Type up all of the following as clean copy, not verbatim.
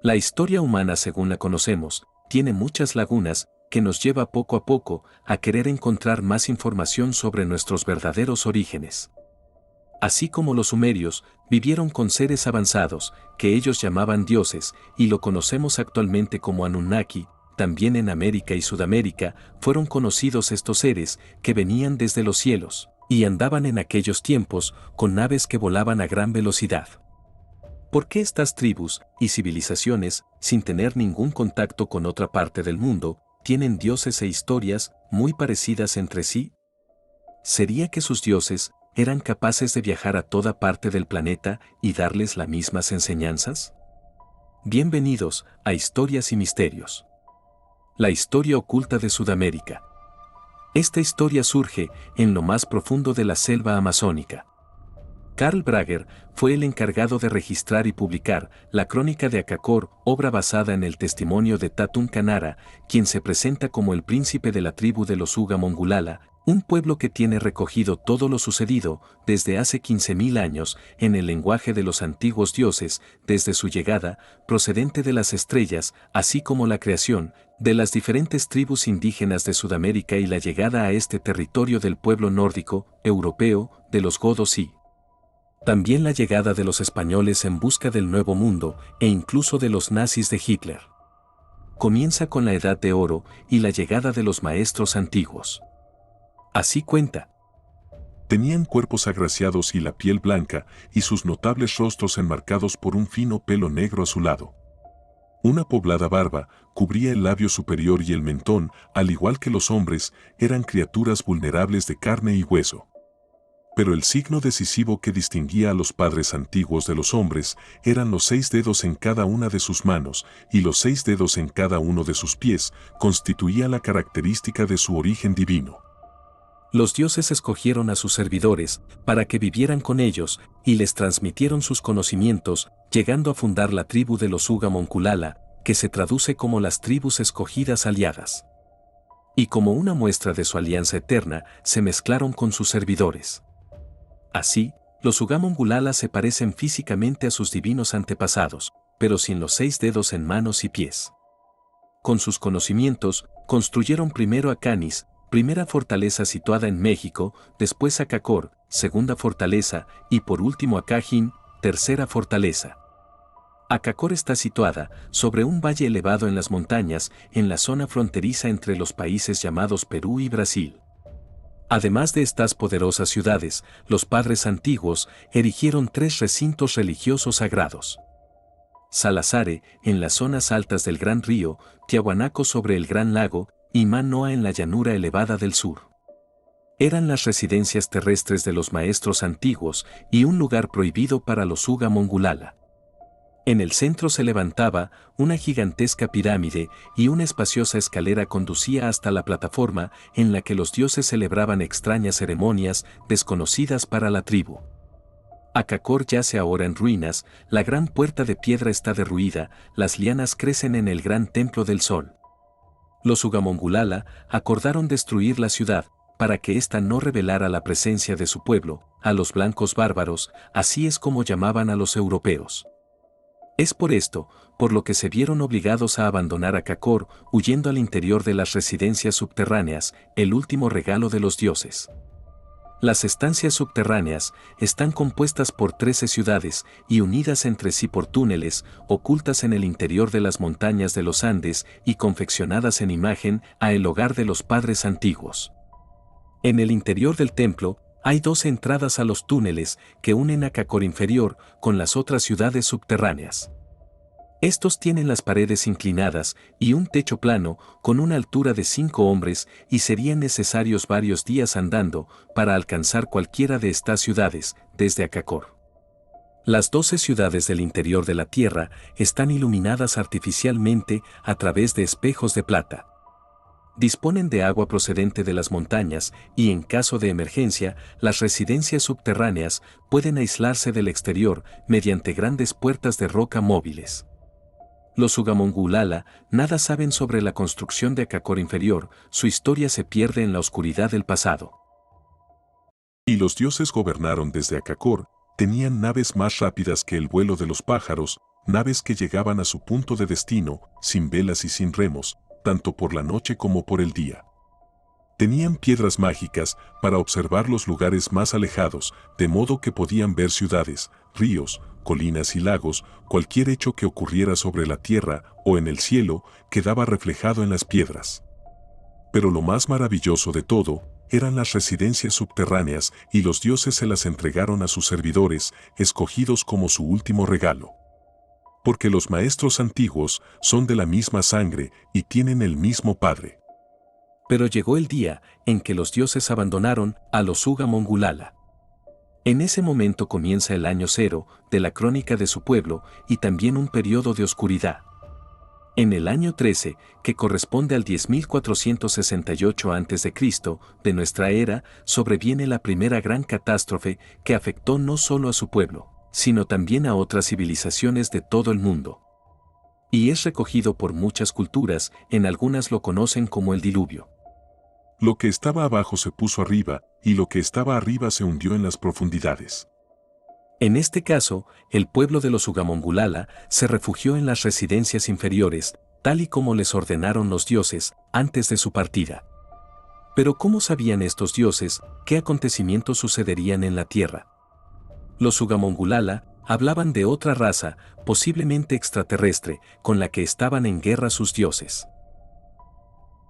La historia humana según la conocemos, tiene muchas lagunas, que nos lleva poco a poco a querer encontrar más información sobre nuestros verdaderos orígenes. Así como los sumerios vivieron con seres avanzados, que ellos llamaban dioses, y lo conocemos actualmente como Anunnaki, también en América y Sudamérica fueron conocidos estos seres que venían desde los cielos, y andaban en aquellos tiempos con naves que volaban a gran velocidad. ¿Por qué estas tribus y civilizaciones, sin tener ningún contacto con otra parte del mundo, tienen dioses e historias muy parecidas entre sí? ¿Sería que sus dioses eran capaces de viajar a toda parte del planeta y darles las mismas enseñanzas? Bienvenidos a Historias y Misterios. La historia oculta de Sudamérica. Esta historia surge en lo más profundo de la selva amazónica. Carl Bragger fue el encargado de registrar y publicar la Crónica de Acacor, obra basada en el testimonio de Tatun Kanara, quien se presenta como el príncipe de la tribu de los Uga Mongulala, un pueblo que tiene recogido todo lo sucedido desde hace 15.000 años en el lenguaje de los antiguos dioses, desde su llegada, procedente de las estrellas, así como la creación de las diferentes tribus indígenas de Sudamérica y la llegada a este territorio del pueblo nórdico, europeo, de los godos y también la llegada de los españoles en busca del Nuevo Mundo e incluso de los nazis de Hitler. Comienza con la Edad de Oro y la llegada de los maestros antiguos. Así cuenta. Tenían cuerpos agraciados y la piel blanca, y sus notables rostros enmarcados por un fino pelo negro azulado. Una poblada barba cubría el labio superior y el mentón, al igual que los hombres, eran criaturas vulnerables de carne y hueso. Pero el signo decisivo que distinguía a los padres antiguos de los hombres eran los 6 dedos en cada una de sus manos y los 6 dedos en cada uno de sus pies, constituía la característica de su origen divino. Los dioses escogieron a sus servidores para que vivieran con ellos y les transmitieron sus conocimientos, llegando a fundar la tribu de los Uga Mongulala, que se traduce como las tribus escogidas aliadas. Y como una muestra de su alianza eterna, se mezclaron con sus servidores. Así, los Uga Mongulala se parecen físicamente a sus divinos antepasados, pero sin los 6 dedos en manos y pies. Con sus conocimientos, construyeron primero a Canis, primera fortaleza situada en México, después a Acacor, segunda fortaleza, y por último a Cajín, tercera fortaleza. Acacor está situada sobre un valle elevado en las montañas, en la zona fronteriza entre los países llamados Perú y Brasil. Además de estas poderosas ciudades, los padres antiguos erigieron 3 recintos religiosos sagrados. Salazare, en las zonas altas del Gran Río, Tiahuanaco sobre el Gran Lago, y Manoa en la llanura elevada del sur. Eran las residencias terrestres de los maestros antiguos y un lugar prohibido para los Uga Mongulala. En el centro se levantaba una gigantesca pirámide y una espaciosa escalera conducía hasta la plataforma en la que los dioses celebraban extrañas ceremonias desconocidas para la tribu. Acacor yace ahora en ruinas, la gran puerta de piedra está derruida, las lianas crecen en el gran templo del sol. Los Uga Mongulala acordaron destruir la ciudad, para que ésta no revelara la presencia de su pueblo, a los blancos bárbaros, así es como llamaban a los europeos. Es por esto, por lo que se vieron obligados a abandonar Acacor, huyendo al interior de las residencias subterráneas, el último regalo de los dioses. Las estancias subterráneas están compuestas por 13 ciudades y unidas entre sí por túneles, ocultas en el interior de las montañas de los Andes y confeccionadas en imagen a el hogar de los padres antiguos. En el interior del templo, hay 2 entradas a los túneles que unen a Acacor inferior con las otras ciudades subterráneas. Estos tienen las paredes inclinadas y un techo plano con una altura de 5 hombres y serían necesarios varios días andando para alcanzar cualquiera de estas ciudades, desde Acacor. Las 12 ciudades del interior de la Tierra están iluminadas artificialmente a través de espejos de plata. Disponen de agua procedente de las montañas y en caso de emergencia, las residencias subterráneas pueden aislarse del exterior mediante grandes puertas de roca móviles. Los Uga Mongulala nada saben sobre la construcción de Acacor inferior, su historia se pierde en la oscuridad del pasado. Y los dioses gobernaron desde Acacor, tenían naves más rápidas que el vuelo de los pájaros, naves que llegaban a su punto de destino, sin velas y sin remos, tanto por la noche como por el día. Tenían piedras mágicas para observar los lugares más alejados, de modo que podían ver ciudades, ríos, colinas y lagos. Cualquier hecho que ocurriera sobre la tierra o en el cielo quedaba reflejado en las piedras. Pero lo más maravilloso de todo eran las residencias subterráneas, y los dioses se las entregaron a sus servidores, escogidos como su último regalo. Porque los maestros antiguos son de la misma sangre y tienen el mismo padre. Pero llegó el día en que los dioses abandonaron a los Uga Mongulala. En ese momento comienza el año cero de la crónica de su pueblo y también un periodo de oscuridad. En el año 13, que corresponde al 10.468 a.C. de nuestra era, sobreviene la primera gran catástrofe que afectó no solo a su pueblo, sino también a otras civilizaciones de todo el mundo. Y es recogido por muchas culturas, en algunas lo conocen como el diluvio. Lo que estaba abajo se puso arriba, y lo que estaba arriba se hundió en las profundidades. En este caso, el pueblo de los Ugamongulala se refugió en las residencias inferiores, tal y como les ordenaron los dioses antes de su partida. Pero ¿cómo sabían estos dioses qué acontecimientos sucederían en la tierra? Los Ugamongulala hablaban de otra raza, posiblemente extraterrestre, con la que estaban en guerra sus dioses.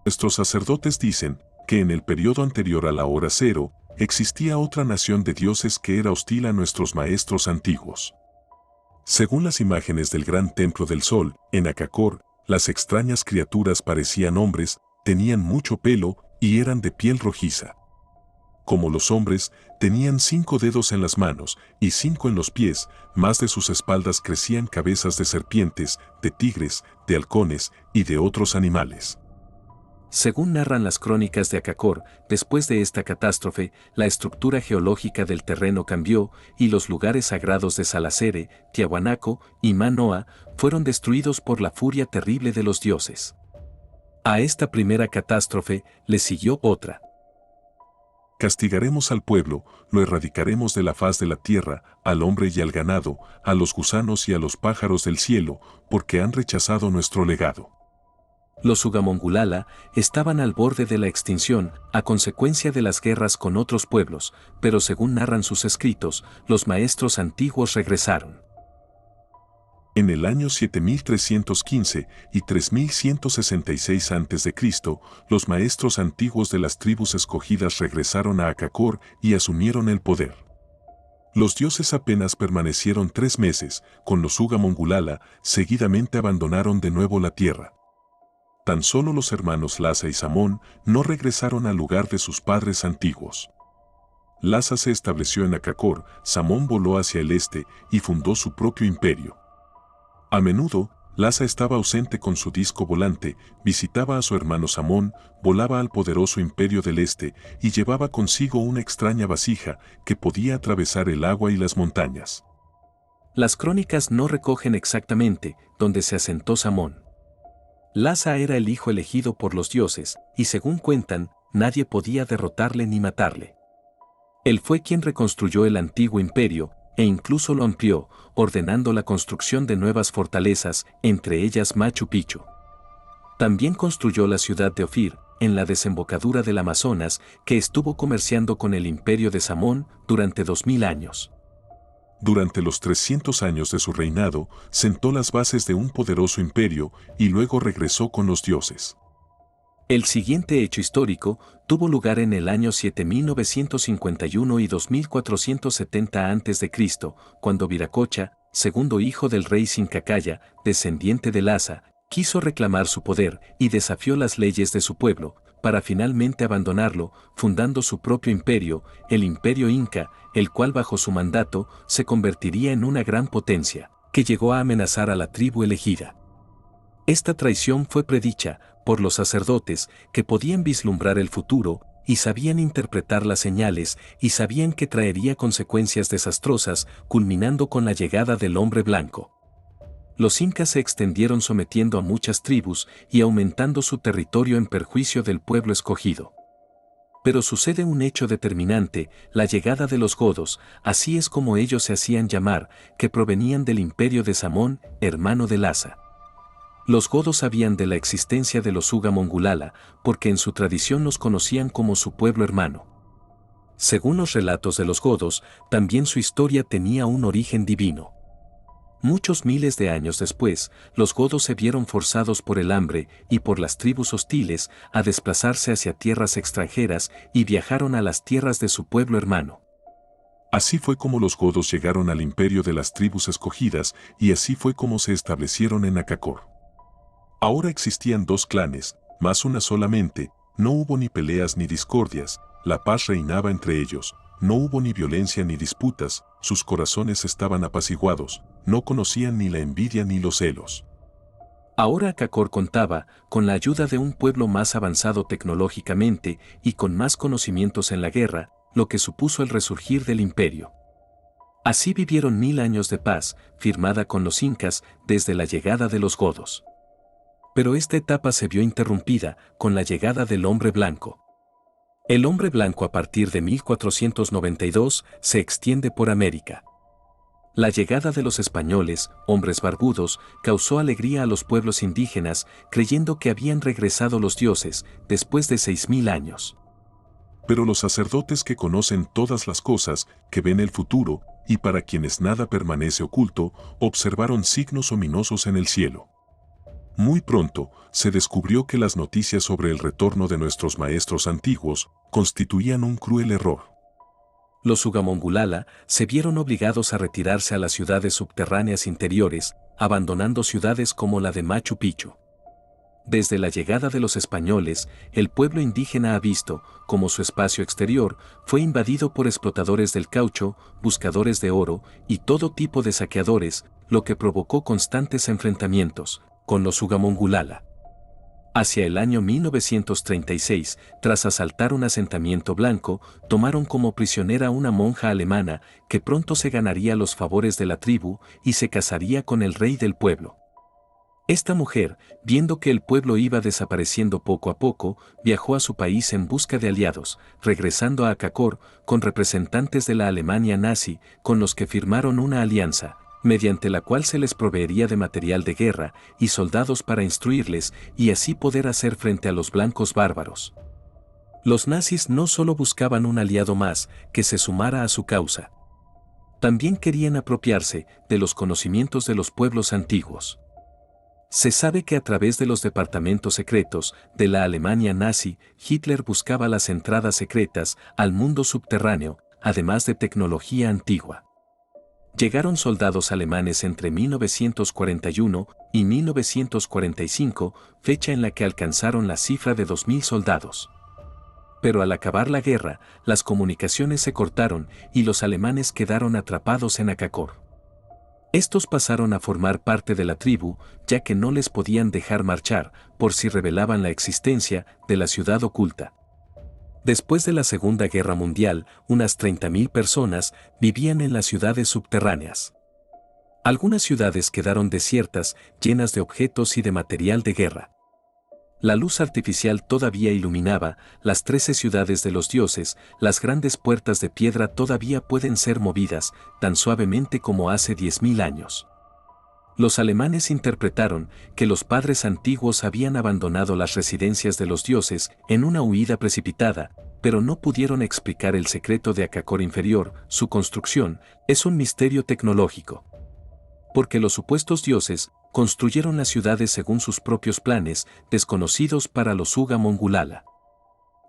Nuestros sacerdotes dicen que en el periodo anterior a la hora cero, existía otra nación de dioses que era hostil a nuestros maestros antiguos. Según las imágenes del gran templo del sol, en Akakor, las extrañas criaturas parecían hombres, tenían mucho pelo y eran de piel rojiza. Como los hombres, tenían 5 dedos en las manos y 5 en los pies. Más de sus espaldas crecían cabezas de serpientes, de tigres, de halcones y de otros animales. Según narran las crónicas de Akakor, después de esta catástrofe, la estructura geológica del terreno cambió y los lugares sagrados de Salacere, Tiahuanaco y Manoa fueron destruidos por la furia terrible de los dioses. A esta primera catástrofe le siguió otra. Castigaremos al pueblo, lo erradicaremos de la faz de la tierra, al hombre y al ganado, a los gusanos y a los pájaros del cielo, porque han rechazado nuestro legado. Los Ugamongulala estaban al borde de la extinción a consecuencia de las guerras con otros pueblos, pero según narran sus escritos, los maestros antiguos regresaron. En el año 7315 y 3166 a.C., los maestros antiguos de las tribus escogidas regresaron a Akakor y asumieron el poder. Los dioses apenas permanecieron 3 meses, con los Ugamongulala, seguidamente abandonaron de nuevo la tierra. Tan solo los hermanos Lhasa y Samón no regresaron al lugar de sus padres antiguos. Lhasa se estableció en Akakor, Samón voló hacia el este y fundó su propio imperio. A menudo, Lhasa estaba ausente con su disco volante, visitaba a su hermano Samón, volaba al poderoso imperio del este y llevaba consigo una extraña vasija que podía atravesar el agua y las montañas. Las crónicas no recogen exactamente dónde se asentó Samón. Lhasa era el hijo elegido por los dioses, y según cuentan, nadie podía derrotarle ni matarle. Él fue quien reconstruyó el antiguo imperio, e incluso lo amplió, ordenando la construcción de nuevas fortalezas, entre ellas Machu Picchu. También construyó la ciudad de Ofir, en la desembocadura del Amazonas, que estuvo comerciando con el imperio de Samón durante 2000 años. Durante los 300 años de su reinado, sentó las bases de un poderoso imperio y luego regresó con los dioses. El siguiente hecho histórico tuvo lugar en el año 7951 y 2470 a.C., cuando Viracocha, segundo hijo del rey Sincacaya, descendiente de Lhasa, quiso reclamar su poder y desafió las leyes de su pueblo, para finalmente abandonarlo, fundando su propio imperio, el Imperio Inca, el cual bajo su mandato se convertiría en una gran potencia, que llegó a amenazar a la tribu elegida. Esta traición fue predicha por los sacerdotes, que podían vislumbrar el futuro y sabían interpretar las señales y sabían que traería consecuencias desastrosas, culminando con la llegada del hombre blanco. Los incas se extendieron sometiendo a muchas tribus y aumentando su territorio en perjuicio del pueblo escogido. Pero sucede un hecho determinante, la llegada de los godos, así es como ellos se hacían llamar, que provenían del imperio de Samón, hermano de Lhasa. Los godos sabían de la existencia de los Uga Mongulala, porque en su tradición los conocían como su pueblo hermano. Según los relatos de los godos, también su historia tenía un origen divino. Muchos miles de años después, los godos se vieron forzados por el hambre y por las tribus hostiles a desplazarse hacia tierras extranjeras y viajaron a las tierras de su pueblo hermano. Así fue como los godos llegaron al imperio de las tribus escogidas y así fue como se establecieron en Akakor. Ahora existían dos clanes, más una solamente, no hubo ni peleas ni discordias, la paz reinaba entre ellos, no hubo ni violencia ni disputas, sus corazones estaban apaciguados, no conocían ni la envidia ni los celos. Ahora Akakor contaba con la ayuda de un pueblo más avanzado tecnológicamente y con más conocimientos en la guerra, lo que supuso el resurgir del imperio. Así vivieron 1000 años de paz, firmada con los incas desde la llegada de los godos. Pero esta etapa se vio interrumpida con la llegada del hombre blanco. El hombre blanco a partir de 1492 se extiende por América. La llegada de los españoles, hombres barbudos, causó alegría a los pueblos indígenas, creyendo que habían regresado los dioses después de 6000 años. Pero los sacerdotes que conocen todas las cosas, que ven el futuro, y para quienes nada permanece oculto, observaron signos ominosos en el cielo. Muy pronto, se descubrió que las noticias sobre el retorno de nuestros maestros antiguos constituían un cruel error. Los Uga Mongulala se vieron obligados a retirarse a las ciudades subterráneas interiores, abandonando ciudades como la de Machu Picchu. Desde la llegada de los españoles, el pueblo indígena ha visto cómo su espacio exterior fue invadido por explotadores del caucho, buscadores de oro y todo tipo de saqueadores, lo que provocó constantes enfrentamientos con los Uga Mongulala. Hacia el año 1936, tras asaltar un asentamiento blanco, tomaron como prisionera a una monja alemana que pronto se ganaría los favores de la tribu y se casaría con el rey del pueblo. Esta mujer, viendo que el pueblo iba desapareciendo poco a poco, viajó a su país en busca de aliados, regresando a Akakor con representantes de la Alemania nazi con los que firmaron una alianza, mediante la cual se les proveería de material de guerra y soldados para instruirles y así poder hacer frente a los blancos bárbaros. Los nazis no solo buscaban un aliado más que se sumara a su causa. También querían apropiarse de los conocimientos de los pueblos antiguos. Se sabe que a través de los departamentos secretos de la Alemania nazi, Hitler buscaba las entradas secretas al mundo subterráneo, además de tecnología antigua. Llegaron soldados alemanes entre 1941 y 1945, fecha en la que alcanzaron la cifra de 2000 soldados. Pero al acabar la guerra, las comunicaciones se cortaron y los alemanes quedaron atrapados en Akakor. Estos pasaron a formar parte de la tribu, ya que no les podían dejar marchar por si revelaban la existencia de la ciudad oculta. Después de la Segunda Guerra Mundial, unas 30.000 personas vivían en las ciudades subterráneas. Algunas ciudades quedaron desiertas, llenas de objetos y de material de guerra. La luz artificial todavía iluminaba las 13 ciudades de los dioses, las grandes puertas de piedra todavía pueden ser movidas, tan suavemente como hace 10.000 años. Los alemanes interpretaron que los padres antiguos habían abandonado las residencias de los dioses en una huida precipitada, pero no pudieron explicar el secreto de Akakor inferior. Su construcción es un misterio tecnológico. Porque los supuestos dioses construyeron las ciudades según sus propios planes, desconocidos para los Uga Mongulala.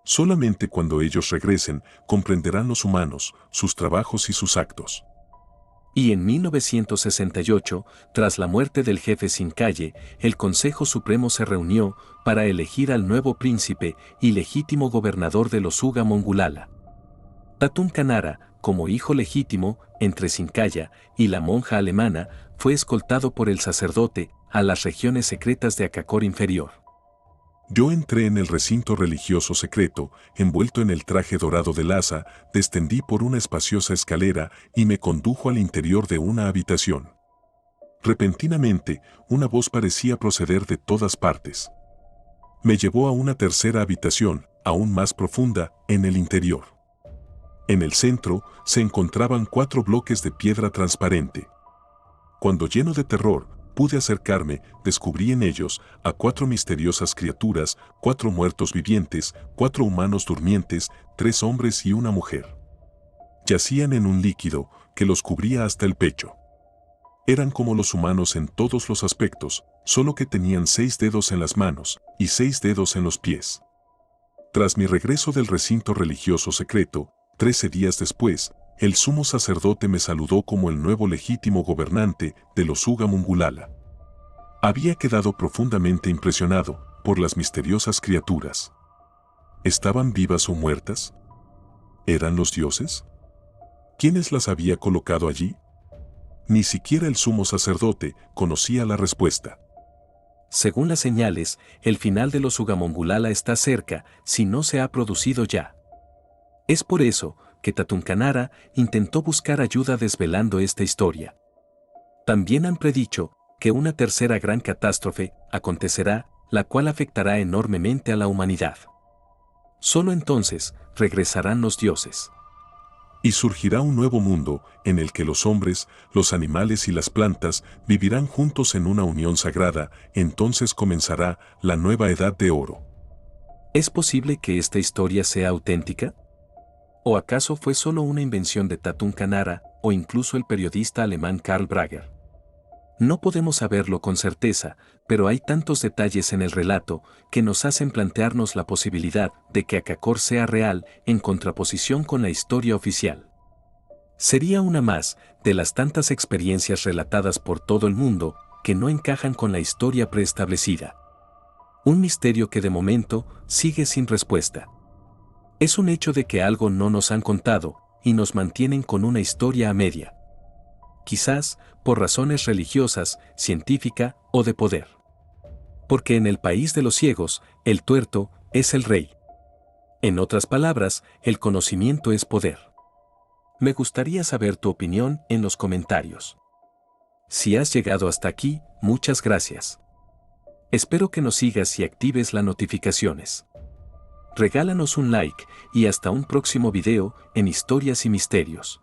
Solamente cuando ellos regresen, comprenderán los humanos, sus trabajos y sus actos. Y en 1968, tras la muerte del jefe Sincaye, el Consejo Supremo se reunió para elegir al nuevo príncipe y legítimo gobernador de los Uga Mongulala. Tatum Kanara, como hijo legítimo, entre Sincaya y la monja alemana, fue escoltado por el sacerdote a las regiones secretas de Akakor inferior. Yo entré en el recinto religioso secreto, envuelto en el traje dorado de Lhasa, descendí por una espaciosa escalera y me condujo al interior de una habitación. Repentinamente, una voz parecía proceder de todas partes. Me llevó a una tercera habitación, aún más profunda, en el interior. En el centro se encontraban 4 bloques de piedra transparente. Cuando, lleno de terror, pude acercarme, descubrí en ellos a 4 misteriosas criaturas, 4 muertos vivientes, 4 humanos durmientes, 3 hombres y una mujer. Yacían en un líquido que los cubría hasta el pecho. Eran como los humanos en todos los aspectos, solo que tenían 6 dedos en las manos y 6 dedos en los pies. Tras mi regreso del recinto religioso secreto, 13 días después, el sumo sacerdote me saludó como el nuevo legítimo gobernante de los Uga Mongulala. Había quedado profundamente impresionado por las misteriosas criaturas. ¿Estaban vivas o muertas? ¿Eran los dioses? ¿Quiénes las había colocado allí? Ni siquiera el sumo sacerdote conocía la respuesta. Según las señales, el final de los Uga Mongulala está cerca, si no se ha producido ya. Es por eso que Tatunkanara intentó buscar ayuda desvelando esta historia. También han predicho que una tercera gran catástrofe acontecerá, la cual afectará enormemente a la humanidad. Solo entonces regresarán los dioses. Y surgirá un nuevo mundo en el que los hombres, los animales y las plantas vivirán juntos en una unión sagrada. Entonces comenzará la nueva edad de oro. ¿Es posible que esta historia sea auténtica? ¿O acaso fue solo una invención de Tatunkanara o incluso el periodista alemán Karl Bragger? No podemos saberlo con certeza, pero hay tantos detalles en el relato que nos hacen plantearnos la posibilidad de que Akakor sea real en contraposición con la historia oficial. Sería una más de las tantas experiencias relatadas por todo el mundo que no encajan con la historia preestablecida. Un misterio que de momento sigue sin respuesta. Es un hecho de que algo no nos han contado y nos mantienen con una historia a media. Quizás por razones religiosas, científica o de poder. Porque en el país de los ciegos, el tuerto es el rey. En otras palabras, el conocimiento es poder. Me gustaría saber tu opinión en los comentarios. Si has llegado hasta aquí, muchas gracias. Espero que nos sigas y actives las notificaciones. Regálanos un like y hasta un próximo video en Historias y Misterios.